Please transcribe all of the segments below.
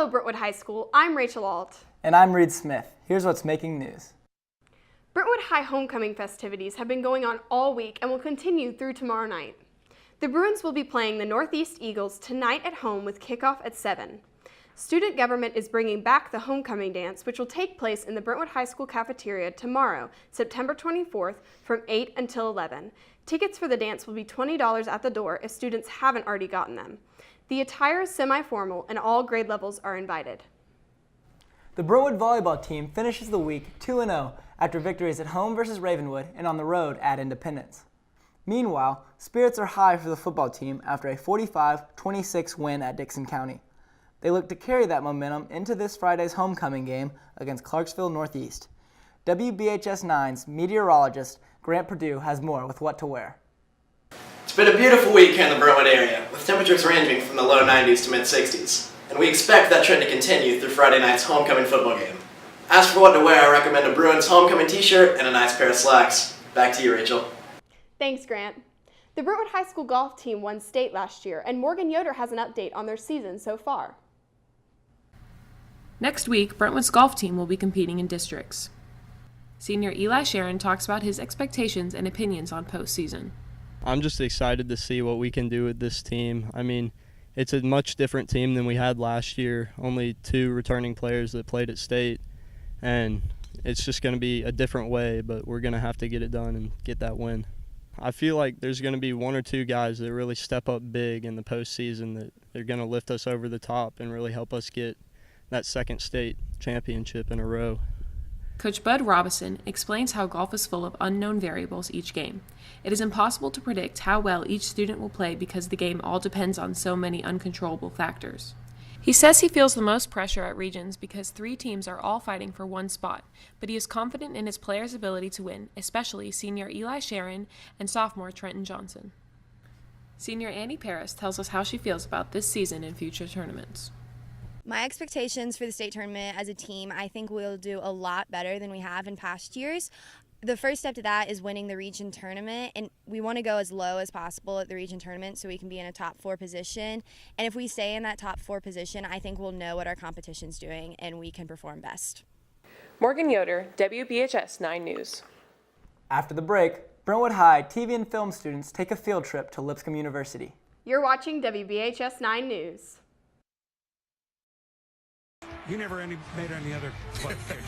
Hello, Brentwood High School. I'm Rachel Alt. And I'm Reed Smith. Here's what's making news. Brentwood High homecoming festivities have been going on all week and will continue through tomorrow night. The Bruins will be playing the Northeast Eagles tonight at home with kickoff at 7. Student government is bringing back the homecoming dance, which will take place in the Brentwood High School cafeteria tomorrow, September 24th, from 8 until 11. Tickets for the dance will be $20 at the door if students haven't already gotten them. The attire is semi-formal and all grade levels are invited. The Brentwood volleyball team finishes the week 2-0 after victories at home versus Ravenwood and on the road at Independence. Meanwhile, spirits are high for the football team after a 45-26 win at Dixon County. They look to carry that momentum into this Friday's homecoming game against Clarksville Northeast. WBHS 9's meteorologist Grant Perdue has more with what to wear. It's been a beautiful week here in the Brentwood area, with temperatures ranging from the low 90s to mid-60s, and we expect that trend to continue through Friday night's homecoming football game. As for what to wear, I recommend a Bruins homecoming t-shirt and a nice pair of slacks. Back to you, Rachel. Thanks, Grant. The Brentwood High School golf team won state last year, and Morgan Yoder has an update on their season so far. Next week, Brentwood's golf team will be competing in districts. Senior Eli Sharon talks about his expectations and opinions on postseason. I'm just excited to see what we can do with this team. I mean, it's a much different team than we had last year. Only 2 returning players that played at state, and it's just going to be a different way, but we're going to have to get it done and get that win. I feel like there's going to be 1 or 2 guys that really step up big in the postseason that they're going to lift us over the top and really help us get that second state championship in a row. Coach Bud Robison explains how golf is full of unknown variables each game. It is impossible to predict how well each student will play because the game all depends on so many uncontrollable factors. He says he feels the most pressure at regions because 3 teams are all fighting for 1 spot, but he is confident in his players' ability to win, especially senior Eli Sharon and sophomore Trenton Johnson. Senior Annie Paris tells us how she feels about this season and future tournaments. My expectations for the state tournament as a team, I think we'll do a lot better than we have in past years. The first step to that is winning the region tournament, and we want to go as low as possible at the region tournament so we can be in a top 4 position. And if we stay in that top 4 position, I think we'll know what our competition's doing and we can perform best. Morgan Yoder, WBHS 9 News. After the break, Brentwood High TV and film students take a field trip to Lipscomb University. You're watching WBHS 9 News. You never made any other butt kick.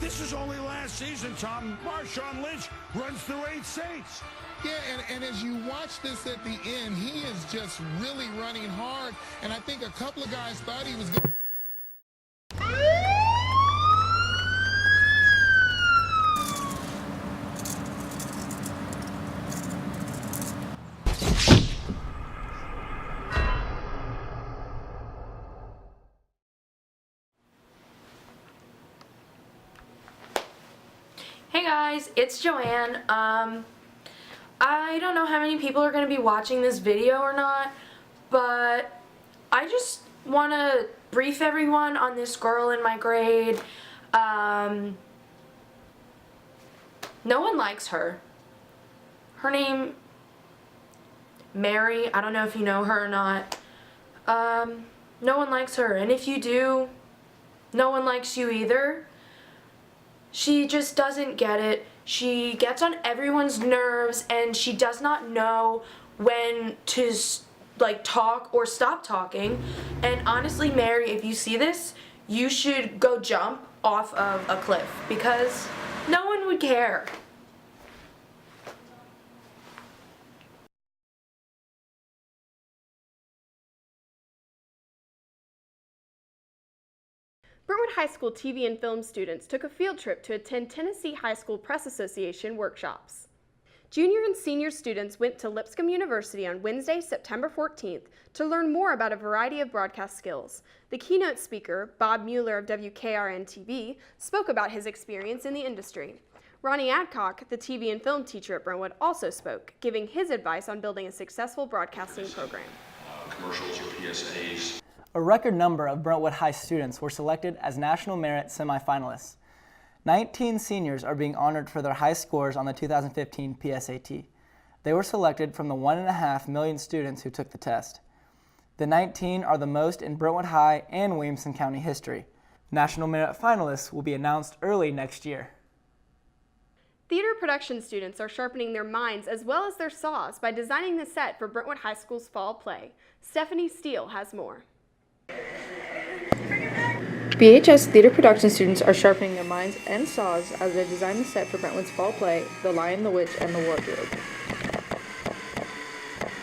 This is only last season, Tom. Marshawn Lynch runs through 8 states. Yeah, and as you watch this at the end, he is just really running hard. And I think a couple of guys thought he was going to... Hey guys, it's Joanne. I don't know how many people are going to be watching this video or not, but I just want to brief everyone on this girl in my grade. No one likes her. Her name, Mary, I don't know if you know her or not. No one likes her, and if you do, no one likes you either. She just doesn't get it. She gets on everyone's nerves and she does not know when to talk or stop talking. And honestly, Mary, if you see this, you should go jump off of a cliff because no one would care. Brentwood High School TV and film students took a field trip to attend Tennessee High School Press Association workshops. Junior and senior students went to Lipscomb University on Wednesday, September 14th to learn more about a variety of broadcast skills. The keynote speaker, Bob Mueller of WKRN-TV, spoke about his experience in the industry. Ronnie Adcock, the TV and film teacher at Brentwood, also spoke, giving his advice on building a successful broadcasting program. Commercials or PSAs. A record number of Brentwood High students were selected as National Merit semifinalists. 19 seniors are being honored for their high scores on the 2015 PSAT. They were selected from the 1.5 million students who took the test. The 19 are the most in Brentwood High and Williamson County history. National Merit finalists will be announced early next year. Theater production students are sharpening their minds as well as their saws by designing the set for Brentwood High School's fall play. Stephanie Steele has more. BHS theater production students are sharpening their minds and saws as they design the set for Brentwood's fall play, The Lion, the Witch, and the Wardrobe.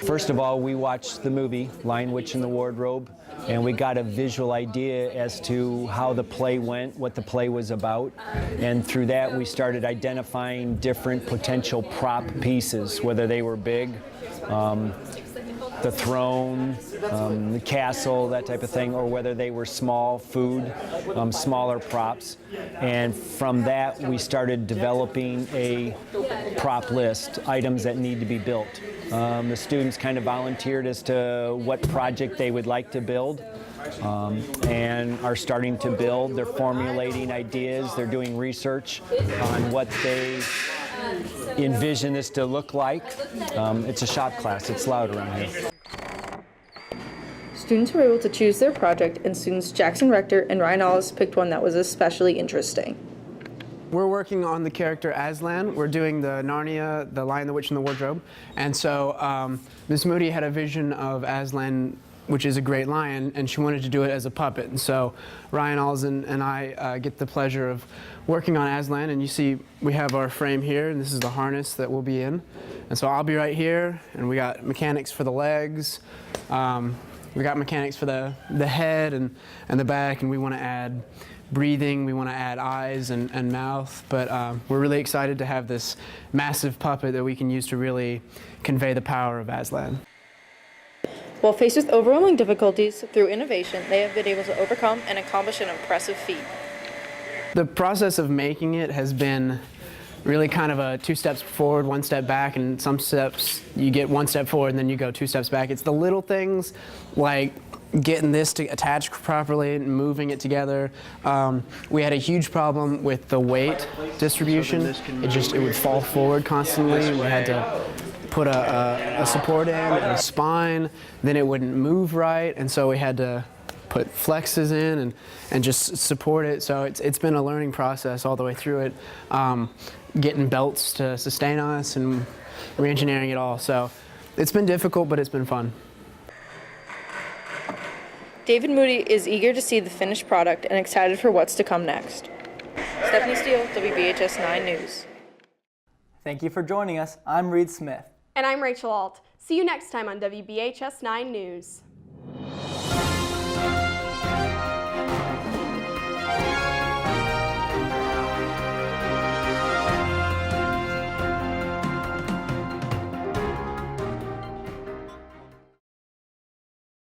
First of all, we watched the movie, Lion, Witch, and the Wardrobe, and we got a visual idea as to how the play went, what the play was about, and through that we started identifying different potential prop pieces, whether they were big, the throne, the castle, that type of thing, or whether they were small food, smaller props. And from that, we started developing a prop list, items that need to be built. The students kind of volunteered as to what project they would like to build, and are starting to build. They're formulating ideas. They're doing research on what they envision this to look like. It's a shop class. It's loud around here. Students were able to choose their project, and students Jackson Rector and Ryan Allis picked one that was especially interesting. We're working on the character Aslan. We're doing the Narnia, the Lion, the Witch, and the Wardrobe. And so Ms. Moody had a vision of Aslan, which is a great lion, and she wanted to do it as a puppet. And so Ryan Allis and I get the pleasure of working on Aslan, and you see we have our frame here, and this is the harness that we'll be in. And so I'll be right here, and we got mechanics for the legs. We got mechanics for the head and the back, and we want to add breathing, we want to add eyes and mouth, but we're really excited to have this massive puppet that we can use to really convey the power of Aslan. While faced with overwhelming difficulties, through innovation, they have been able to overcome and accomplish an impressive feat. The process of making it has been really kind of a 2 steps forward, 1 step back, and some steps you get 1 step forward and then you go 2 steps back. It's the little things like getting this to attach properly and moving it together. We had a huge problem with the weight distribution. It would fall forward constantly. We had to put a support in and a spine, then it wouldn't move right, and so we had to put flexes in and just support it. So it's been a learning process all the way through it, getting belts to sustain us and re-engineering it all. So it's been difficult, but it's been fun. David Moody is eager to see the finished product and excited for what's to come next. Stephanie Steele, WBHS 9 News. Thank you for joining us. I'm Reed Smith. And I'm Rachel Alt. See you next time on WBHS 9 News.